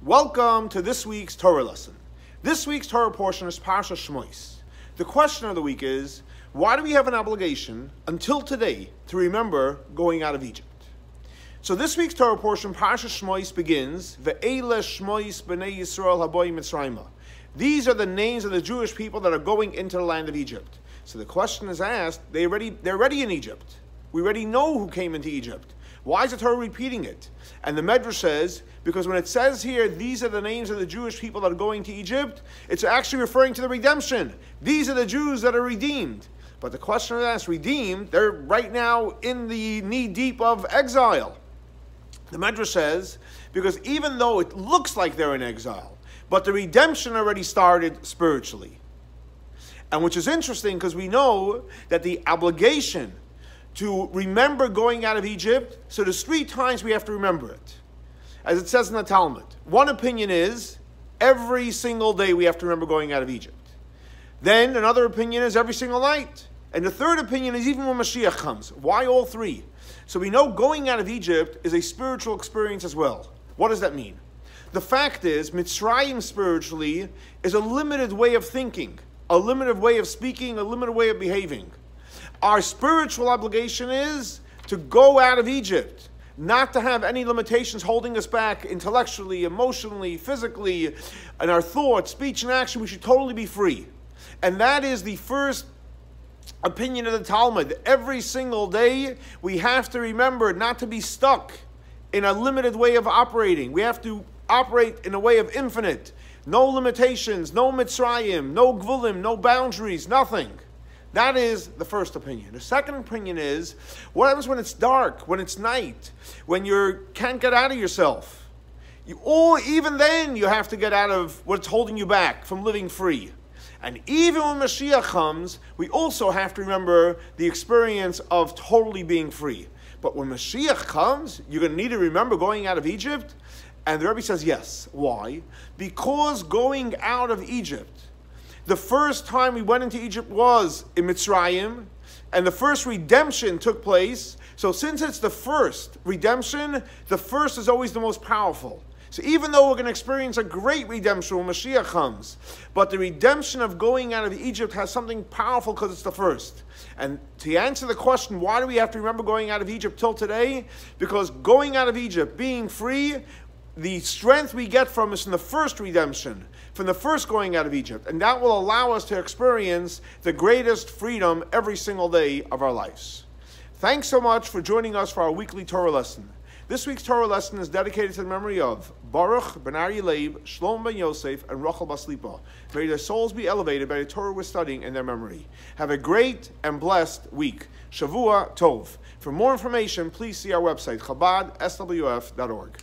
Welcome to this week's Torah lesson. This week's Torah portion is Parsha Shemot. The question of the week is, why do we have an obligation until today to remember going out of Egypt? So this week's Torah portion, Parsha Shemot, begins, Ve'ele Shmois b'nei Yisrael haboyim Mitzrayma. These are the names of the Jewish people that are going into the land of Egypt. So the question is asked, they're already in Egypt. We already know who came into Egypt. Why is the Torah repeating it? And the Medrash says, because when it says here, these are the names of the Jewish people that are going to Egypt, it's actually referring to the redemption. These are the Jews that are redeemed. But the question is asked, redeemed, they're right now in the knee-deep of exile. The Medrash says, because even though it looks like they're in exile, but the redemption already started spiritually. And which is interesting because we know that the obligation to remember going out of Egypt, so there's 3 times we have to remember it. As it says in the Talmud. One opinion is, every single day we have to remember going out of Egypt. Then another opinion is every single night. And the third opinion is even when Mashiach comes. Why all 3? So we know going out of Egypt is a spiritual experience as well. What does that mean? The fact is, Mitzrayim spiritually is a limited way of thinking, a limited way of speaking, a limited way of behaving. Our spiritual obligation is to go out of Egypt, not to have any limitations holding us back intellectually, emotionally, physically, in our thoughts, speech, and action. We should totally be free. And that is the first opinion of the Talmud. Every single day, we have to remember not to be stuck in a limited way of operating. We have to operate in a way of infinite. No limitations, no Mitzrayim, no Gvulim, no boundaries, nothing. That is the first opinion. The second opinion is, what happens when it's dark, when it's night, when you can't get out of yourself? Even then, you have to get out of what's holding you back from living free. And even when Mashiach comes, we also have to remember the experience of totally being free. But when Mashiach comes, you're going to need to remember going out of Egypt. And the Rebbe says yes. Why? Because going out of Egypt, the first time we went into Egypt was in Mitzrayim, and the first redemption took place. So since it's the first redemption, the first is always the most powerful. So even though we're going to experience a great redemption when Mashiach comes, but the redemption of going out of Egypt has something powerful because it's the first. And to answer the question, why do we have to remember going out of Egypt till today? Because going out of Egypt, being free, the strength we get from is from the first redemption, from the first going out of Egypt. And that will allow us to experience the greatest freedom every single day of our lives. Thanks so much for joining us for our weekly Torah lesson. This week's Torah lesson is dedicated to the memory of Baruch ben Ari Leib, Shlom ben Yosef, and Rachel Baslipa. May their souls be elevated by the Torah we're studying in their memory. Have a great and blessed week. Shavua Tov. For more information, please see our website, Chabad, swf.org.